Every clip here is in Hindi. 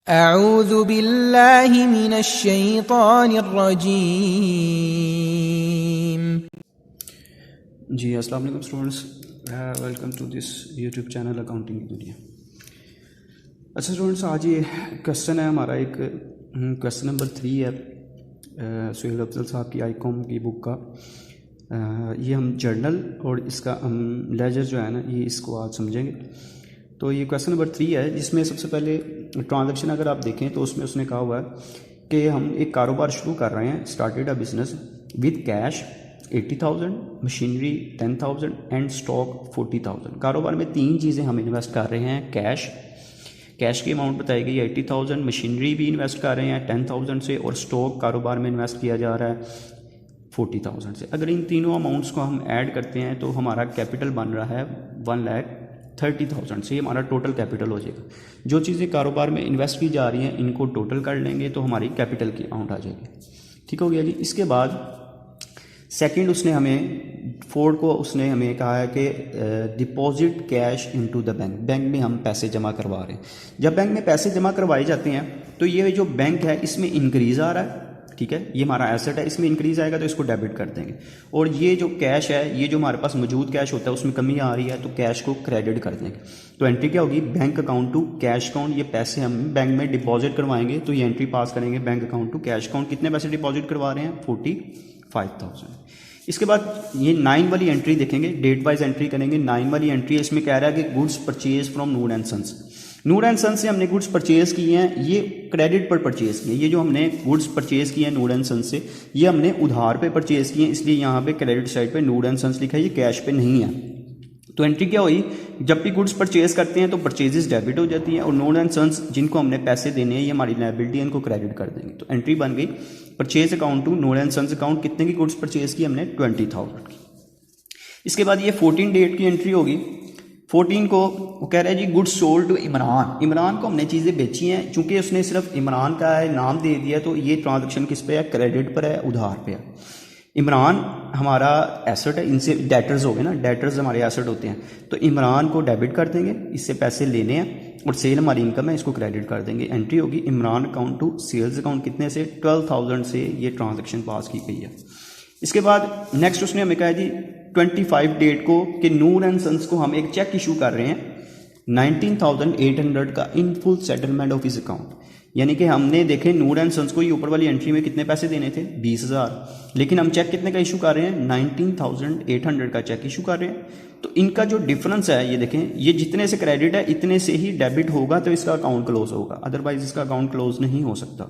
अऊज़ु बिल्लाहि मिनश शैतानिर रजीम। जी अस्सलाम वालेकुम students, welcome to this YouTube channel accounting की दुनिया। अच्छा स्टूडेंट्स, आज ये क्वेश्चन है हमारा, एक क्वेश्चन नंबर 3 है सुहेल अफजल साहब की आईकॉम की बुक का। ये हम जर्नल और इसका हम लेजर जो है ना, ये इसको आज समझेंगे। तो ये क्वेश्चन नंबर 3 है, जिसमें सबसे पहले ट्रांजैक्शन अगर आप देखें तो उसमें उसने कहा हुआ है कि हम एक कारोबार शुरू कर रहे हैं, started a business with cash 80,000, machinery 10,000 and stock 40,000। कारोबार में 3 चीज़ें हम इन्वेस्ट कर रहे हैं। कैश की अमाउंट बताई गई है 80,000, मशीनरी भी इन्वेस्ट कर रहे हैं 10,000 से, और स्टॉक कारोबार में इन्वेस्ट किया जा रहा है 40,000 से। अगर इन तीनों अमाउंट्स को हम ऐड करते हैं तो हमारा कैपिटल बन रहा है 1,30,000 से। हमारा टोटल कैपिटल हो जाएगा। जो चीज़ें कारोबार में इन्वेस्ट की जा रही हैं इनको टोटल कर लेंगे तो हमारी कैपिटल की अमाउंट आ जाएगी। ठीक हो गया जी। इसके बाद सेकंड उसने हमें फोर्ड को उसने हमें कहा है कि deposit cash into the bank. Bank में हम पैसे जमा करवा रहे हैं। जब बैंक में पैसे जमा करवाए जाते हैं तो ये जो बैंक है इसमें इंक्रीज आ रहा है, ठीक है, ये हमारा एसेट है, इसमें इंक्रीज आएगा तो इसको डेबिट कर देंगे। और ये जो कैश है, ये जो हमारे पास मौजूद कैश होता है उसमें कमी आ रही है तो कैश को क्रेडिट कर देंगे। तो एंट्री क्या होगी? Bank account to cash account. ये पैसे हम बैंक में डिपॉजिट करवाएंगे तो ये एंट्री पास करेंगे, bank account to cash account. कितने पैसे डिपॉजिट करवा रहे हैं? 45,000। इसके बाद ये 9 वाली एंट्री देखेंगे, डेट वाइज एंट्री करेंगे। 9 वाली एंट्री इसमें कह रहा है कि goods purchase from Noor and sons. Noor and sons से हमने गुड्स परचेज किए हैं, ये क्रेडिट पर परचेज किए हैं। ये जो हमने गुड्स परचेज किए हैं नूर एंड सन्स से, ये हमने उधार पे परचेज किए हैं, इसलिए यहाँ पे क्रेडिट साइड पे नूर एंड सन्स लिखा है, ये कैश पे नहीं है। तो एंट्री क्या हुई? जब भी गुड्स परचेज करते हैं तो परचेजेस डेबिट हो जाती हैं, और नूर एंड सन्स जिनको हमने पैसे देने हैं ये हमारी लायबिलिटी है, इनको क्रेडिट कर देंगे। तो एंट्री बन गई purchase account to Noor and sons account. कितने की गुड्स परचेज की हमने? 20,000 की। इसके बाद ये 14 डेट की एंट्री होगी। 14 को वो कह रहा है जी goods sold to Imran. Imran को हमने चीज़ें बेची हैं, चूंकि उसने सिर्फ इमरान का है नाम दे दिया तो ये ट्रांजैक्शन किस पे है? क्रेडिट पर है, उधार पे है। इमरान हमारा एसेट है, इनसे डेटर्स हो गए ना, डेटर्स हमारे एसेट होते हैं, तो इमरान को डेबिट कर देंगे, इससे पैसे लेने हैं, और सेल हमारी इनकम है, इसको क्रेडिट कर देंगे। एंट्री होगी Imran account to sales account. कितने से? 12,000 से ये ट्रांजैक्शन पास की गई है। इसके बाद नेक्स्ट उसने हमें कहा है जी 25 डेट को कि नूर एंड सन्स को हम एक चेक इशू कर रहे हैं 19,800 का in full settlement of his account. यानी कि हमने देखे नूर एंड सन्स को ये ऊपर वाली एंट्री में कितने पैसे देने थे? 20,000, लेकिन हम चेक कितने का इशू कर रहे हैं? 19,800 का चेक इशू कर रहे हैं। तो इनका जो डिफरेंस है ये देखें, ये जितने से क्रेडिट है इतने से ही डेबिट होगा तो इसका अकाउंट क्लोज होगा, अदरवाइज इसका अकाउंट क्लोज नहीं हो सकता।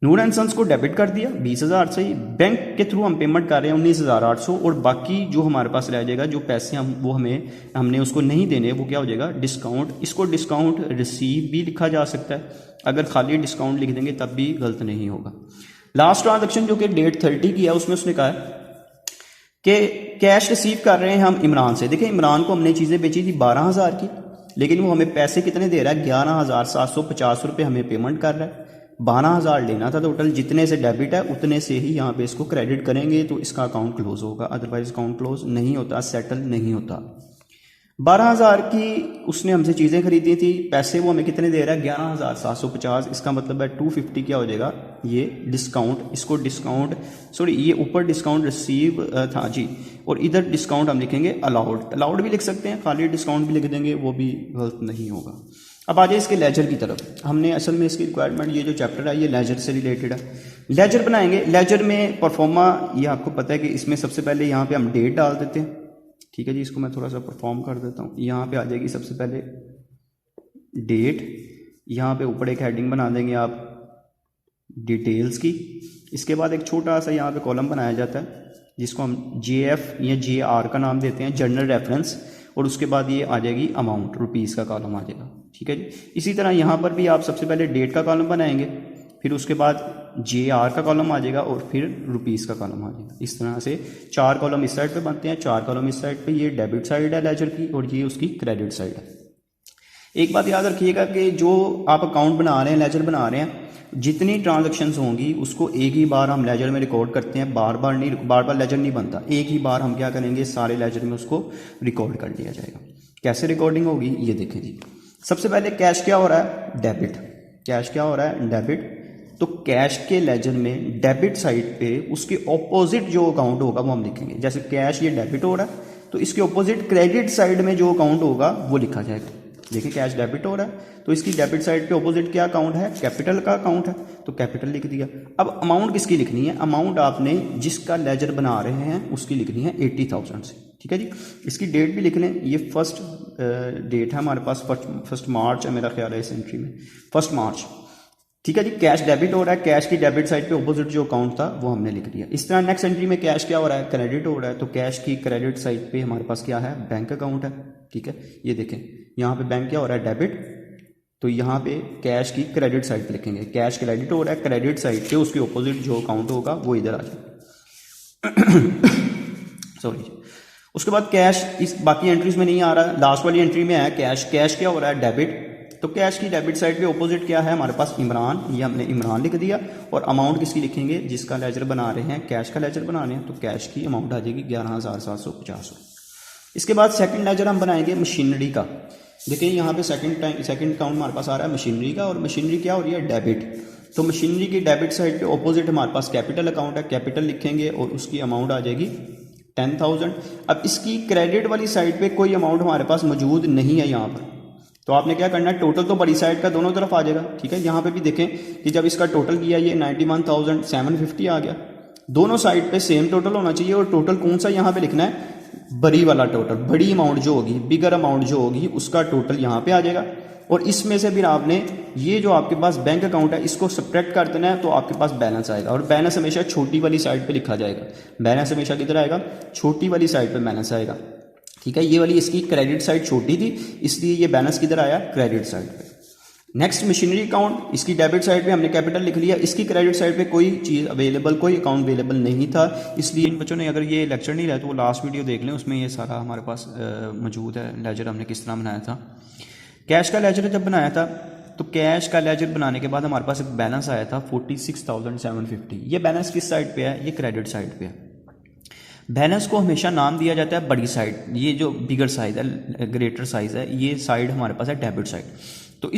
नूर एंड सन्स को डेबिट कर दिया 20,000 से ही, बैंक के थ्रू हम पेमेंट कर रहे हैं 19,800, और बाकी जो हमारे पास रह जाएगा, जो पैसे हमने उसको नहीं देने, वो क्या हो जाएगा? डिस्काउंट। इसको डिस्काउंट रिसीव भी लिखा जा सकता है, अगर खाली डिस्काउंट लिख देंगे तब भी गलत नहीं होगा। लास्ट ट्रांजेक्शन जो कि डेट 30 की है, उसमें उसने कहा है कि कैश रिसीव कर रहे हैं हम इमरान से। देखिए इमरान को हमने चीज़ें बेची थी 12,000 की, लेकिन वो हमें पैसे कितने दे रहा है? 11,750 रुपये हमें पेमेंट कर रहा है। 12,000 लेना था टोटल, जितने से डेबिट है उतने से ही यहाँ पे इसको क्रेडिट करेंगे तो इसका अकाउंट क्लोज होगा, अदरवाइज अकाउंट क्लोज नहीं होता, सेटल नहीं होता। 12,000 की उसने हमसे चीज़ें खरीदी थी, पैसे वो हमें कितने दे रहा है? 11,750। इसका मतलब है 250 क्या हो जाएगा? ये डिस्काउंट। इसको डिस्काउंट, सॉरी ये ऊपर डिस्काउंट रिसीव था जी, और इधर डिस्काउंट हम लिखेंगे अलाउड। अलाउड भी लिख सकते हैं, खाली डिस्काउंट भी लिख देंगे, वो भी गलत नहीं होगा। अब आ जाए इसके लेजर की तरफ। हमने असल में इसकी रिक्वायरमेंट, ये जो चैप्टर है ये लेजर से रिलेटेड है। लेजर बनाएंगे। लेजर में परफॉर्मा, ये आपको पता है कि इसमें सबसे पहले यहाँ पे हम डेट डाल देते हैं, ठीक है जी। इसको मैं थोड़ा सा परफॉर्म कर देता हूँ। यहाँ पे आ जाएगी सबसे पहले डेट, यहाँ पे ऊपर एक हेडिंग बना देंगे आप डिटेल्स की। इसके बाद एक छोटा सा यहाँ पे कॉलम बनाया जाता है जिसको हम JF या JR का नाम देते हैं, जनरल रेफरेंस, और उसके बाद ये आ जाएगी अमाउंट, रुपीज़ का कॉलम आ जाएगा, ठीक है जी। इसी तरह यहाँ पर भी आप सबसे पहले डेट का कॉलम बनाएंगे, फिर उसके बाद JR का कॉलम आ जाएगा, और फिर रुपीज़ का कॉलम आ जाएगा। इस तरह से 4 कॉलम इस साइड पे बनते हैं, 4 कॉलम इस साइड पे। ये डेबिट साइड है लेजर की, और ये उसकी क्रेडिट साइड है। एक बात याद रखिएगा कि जो आप अकाउंट बना रहे हैं, लेजर बना रहे हैं, जितनी ट्रांजैक्शंस होंगी उसको एक ही बार हम लेजर में रिकॉर्ड करते हैं, बार बार लेजर नहीं बनता। एक ही बार हम क्या करेंगे? सारे लेजर में उसको रिकॉर्ड कर लिया जाएगा। कैसे रिकॉर्डिंग होगी ये देखें जी। सबसे पहले कैश क्या हो रहा है? डेबिट। कैश क्या हो रहा है, डेबिट। तो कैश के लेजर में डेबिट साइड पे उसके ऑपोजिट जो अकाउंट होगा वो हम लिखेंगे। जैसे कैश ये डेबिट हो रहा है तो इसके ऑपोजिट क्रेडिट साइड में जो अकाउंट होगा वो लिखा जाएगा। देखिए कैश डेबिट हो रहा है तो इसकी डेबिट साइड पे ऑपोजिट क्या अकाउंट है, कैपिटल का अकाउंट है, तो कैपिटल लिख दिया। अब अमाउंट किसकी लिखनी है, अमाउंट आपने जिसका लेजर बना रहे हैं उसकी लिखनी है 80,000 से। ठीक है जी। इसकी डेट भी लिख लें, ये फर्स्ट डेट है हमारे पास, फर्स्ट मार्च है मेरा ख्याल है इस एंट्री में, 1 मार्च। ठीक है जी। कैश डेबिट हो रहा है, कैश की डेबिट साइड पे ऑपोजिट जो अकाउंट था वो हमने लिख दिया। इस तरह नेक्स्ट एंट्री में कैश क्या हो रहा है, क्रेडिट हो रहा है, तो कैश की क्रेडिट साइड पे हमारे पास क्या है, बैंक अकाउंट है। ठीक है, ये देखें यहाँ पे बैंक क्या हो रहा है, डेबिट, तो यहाँ पे कैश की क्रेडिट साइड पे लिखेंगे। कैश क्रेडिट हो रहा है, क्रेडिट साइड पे उसके ऑपोजिट जो अकाउंट होगा वो इधर आ जाए। सॉरी। उसके बाद कैश इस बाकी एंट्रीज में नहीं आ रहा है, लास्ट वाली एंट्री में है कैश। कैश क्या हो रहा है, डेबिट, तो कैश की डेबिट साइड पे ऑपोजिट क्या है हमारे पास, इमरान, ये हमने इमरान लिख दिया। और अमाउंट किसकी लिखेंगे, जिसका लेजर बना रहे हैं, कैश का लेजर बना रहे हैं, तो कैश की अमाउंट आ जाएगी 11,750। इसके बाद सेकंड लेजर हम बनाएंगे मशीनरी का। देखिए यहाँ पे सेकंड अकाउंट हमारे पास आ रहा है मशीनरी का, और मशीनरी क्या हो रही है, डेबिट। तो मशीनरी की डेबिट साइड पे ऑपोजिट हमारे पास कैपिटल अकाउंट है, कैपिटल लिखेंगे और उसकी अमाउंट आ जाएगी 10,000। अब इसकी क्रेडिट वाली साइड पे कोई अमाउंट हमारे पास मौजूद नहीं है यहाँ पर, तो आपने क्या करना है, टोटल तो बड़ी साइड का दोनों तरफ आ जाएगा। ठीक है, यहाँ पे भी देखें कि जब इसका टोटल किया ये 91,750 आ गया। दोनों साइड पे सेम टोटल होना चाहिए, और टोटल कौन सा यहाँ पे लिखना है, बड़ी वाला टोटल, बड़ी अमाउंट जो होगी, बिगर अमाउंट जो होगी उसका टोटल यहाँ पे आ जाएगा। और इसमें से फिर आपने ये जो आपके पास बैंक अकाउंट है इसको सब्ट्रैक्ट कर देना है, तो आपके पास बैलेंस आएगा। और बैलेंस हमेशा छोटी वाली साइड पे लिखा जाएगा, बैलेंस हमेशा किधर आएगा, छोटी वाली साइड पे बैलेंस आएगा। ठीक है, ये वाली इसकी क्रेडिट साइड छोटी थी इसलिए ये बैलेंस किधर आया, क्रेडिट साइड पे। नेक्स्ट मशीनरी अकाउंट, इसकी डेबिट साइड पे हमने कैपिटल लिख लिया, इसकी क्रेडिट साइड पे कोई चीज़ अवेलेबल, कोई अकाउंट अवेलेबल नहीं था, इसलिए इन बच्चों ने अगर ये लेक्चर नहीं लिया तो वो लास्ट वीडियो देख लें, उसमें ये सारा हमारे पास मौजूद है, लेजर हमने किस तरह बनाया था। कैश का लेजर जब बनाया था तो कैश का लेजर बनाने के बाद हमारे पास एक बैलेंस आया था 46,750। ये बैलेंस किस साइड पे है, ये क्रेडिट साइड पे है। बैलेंस को हमेशा नाम दिया जाता है बड़ी साइड, ये जो बिगर साइज है, ग्रेटर साइज है, ये साइड हमारे पास है डेबिट साइड। तो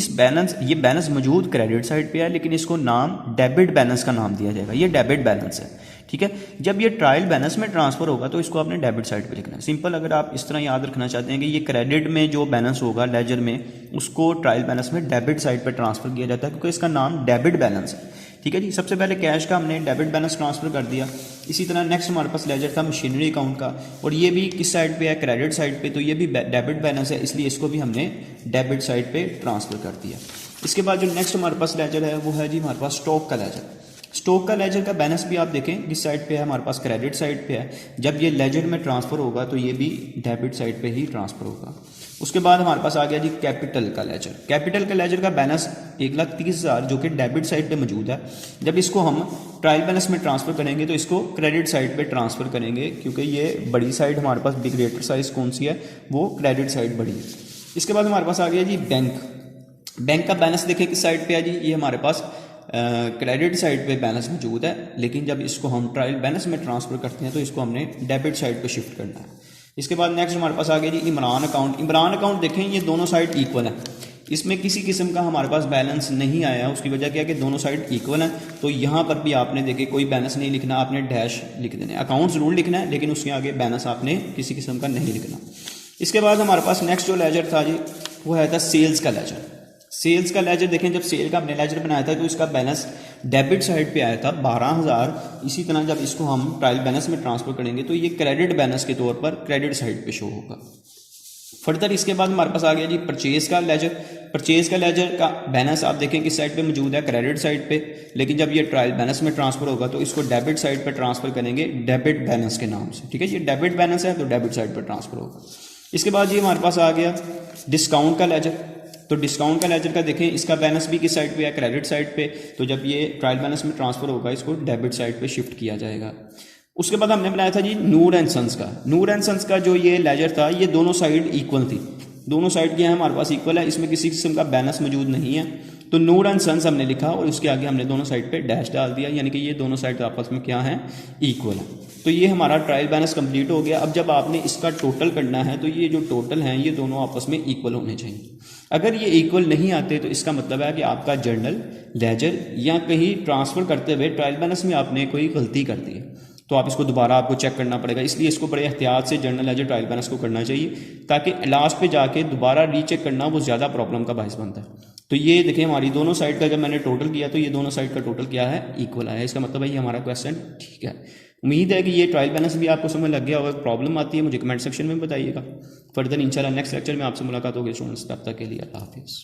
ये बैलेंस मौजूद क्रेडिट साइड पे है, लेकिन इसको नाम डेबिट बैलेंस का नाम दिया जाएगा, ये डेबिट बैलेंस है। ठीक है, जब ये ट्रायल बैलेंस में ट्रांसफर होगा तो इसको आपने डेबिट साइड पे लिखना है। सिंपल, अगर आप इस तरह याद रखना चाहते हैं कि ये क्रेडिट में जो बैलेंस होगा लेजर में, उसको ट्रायल बैलेंस में डेबिट साइड पे ट्रांसफर किया जाता है, क्योंकि इसका नाम डेबिट बैलेंस है। ठीक है जी, सबसे पहले कैश का हमने डेबिट बैलेंस ट्रांसफर कर दिया। इसी तरह नेक्स्ट हमारे पास लेजर था मशीनरी अकाउंट का, और ये भी किस साइड पे है, क्रेडिट साइड पे, तो ये भी डेबिट बैलेंस है, इसलिए इसको भी हमने डेबिट साइड पे ट्रांसफर कर दिया। इसके बाद जो नेक्स्ट हमारे पास लेजर है वो है जी हमारे पास स्टॉक का लेजर। स्टॉक का लेजर का बैलेंस भी आप देखें किस साइड पे है, हमारे पास क्रेडिट साइड पे है। जब ये लेजर में ट्रांसफर होगा तो ये भी डेबिट साइड पे ही ट्रांसफर होगा। उसके बाद हमारे पास आ गया जी कैपिटल का लेजर। कैपिटल का लेजर का बैलेंस 1,30,000 जो कि डेबिट साइड पे मौजूद है। जब इसको हम ट्रायल बैलेंस में ट्रांसफर करेंगे तो इसको क्रेडिट साइड पे ट्रांसफर करेंगे, क्योंकि ये बड़ी साइड हमारे पास बिग ग्रेटर साइज कौन सी है, वो क्रेडिट साइड बड़ी है। इसके बाद हमारे पास आ गया जी बैंक। बैंक का बैलेंस देखें किस साइड पे है जी, ये हमारे पास क्रेडिट साइड पे बैलेंस मौजूद है, लेकिन जब इसको हम ट्रायल बैलेंस में ट्रांसफर करते हैं तो इसको हमने डेबिट साइड पे शिफ्ट करना है। इसके बाद नेक्स्ट हमारे पास आ गया जी इमरान अकाउंट। इमरान अकाउंट देखें ये दोनों साइड इक्वल है, इसमें किसी किस्म का हमारे पास बैलेंस नहीं आया। उसकी वजह क्या है कि दोनों साइड इक्वल है, तो यहाँ पर भी आपने देखे कोई बैलेंस नहीं लिखना, आपने डैश लिख देना है। अकाउंट जरूर लिखना है लेकिन उसके आगे बैलेंस आपने किसी किस्म का नहीं लिखना। इसके बाद हमारे पास नेक्स्ट जो लेजर था जी वो है था सेल्स का लेजर। सेल्स का लेजर देखें, जब सेल का हमने लेजर बनाया था तो इसका बैलेंस डेबिट साइड पे आया था 12,000। इसी तरह जब इसको हम ट्रायल बैलेंस में ट्रांसफर करेंगे तो ये क्रेडिट बैलेंस के तौर पर क्रेडिट साइड पे शो होगा। फर्दर इसके बाद हमारे पास आ गया जी परचेज का लेजर। परचेज का लेजर का बैलेंस आप देखें किस साइड पे मौजूद है, क्रेडिट साइड पे, लेकिन जब ये ट्रायल बैलेंस में ट्रांसफर होगा तो इसको डेबिट साइड पे ट्रांसफर करेंगे डेबिट बैलेंस के नाम से। ठीक है, ये डेबिट बैलेंस है तो डेबिट साइड पर ट्रांसफर होगा। इसके बाद ये हमारे पास आ गया डिस्काउंट का लेजर। तो डिस्काउंट का लेजर का देखें इसका बैलेंस भी किस साइड पे है, क्रेडिट साइड पे, तो जब ये ट्रायल बैलेंस में ट्रांसफर होगा इसको डेबिट साइड पे शिफ्ट किया जाएगा। उसके बाद हमने बनाया था जी नूर एंड सन्स का। नूर एंड सन्स का जो ये लेजर था ये दोनों साइड इक्वल थी, दोनों साइड की हमारे पास इक्वल है, इसमें किसी किस्म का बैलेंस मौजूद नहीं है। तो नूर एंड सन्स हमने लिखा और उसके आगे हमने दोनों साइड पे डैश डाल दिया, यानी कि ये दोनों साइड आपस में क्या है, इक्वल है। तो ये हमारा ट्रायल बैलेंस कंप्लीट हो गया। अब जब आपने इसका टोटल करना है तो ये जो टोटल हैं ये दोनों आपस में इक्वल होने चाहिए। अगर ये इक्वल नहीं आते तो इसका मतलब है कि आपका जर्नल, लेजर या कहीं ट्रांसफ़र करते हुए ट्रायल बैलेंस में आपने कोई गलती कर दी है, तो आप इसको दोबारा आपको चेक करना पड़ेगा। इसलिए इसको बड़े एहतियात से जर्नल लेजर ट्रायल बैलेंस को करना चाहिए, ताकि लास्ट पे जाके दोबारा रीचेक करना वो ज़्यादा प्रॉब्लम का बायस बनता है। तो ये देखिए हमारी दोनों साइड का जब मैंने टोटल किया तो ये दोनों साइड का टोटल क्या है, इक्वल आया। इसका मतलब है ये हमारा क्वेश्चन ठीक है। उम्मीद है कि ये ट्रायल बैलेंस भी आपको समझ लग गया होगा। प्रॉब्लम आती है मुझे कमेंट सेक्शन में बताइएगा। फर्दर इंशाल्लाह नेक्स्ट लेक्चर में आपसे मुलाकात होगी स्टूडेंट्स। तब तक के लिए अल्लाह हाफिज़।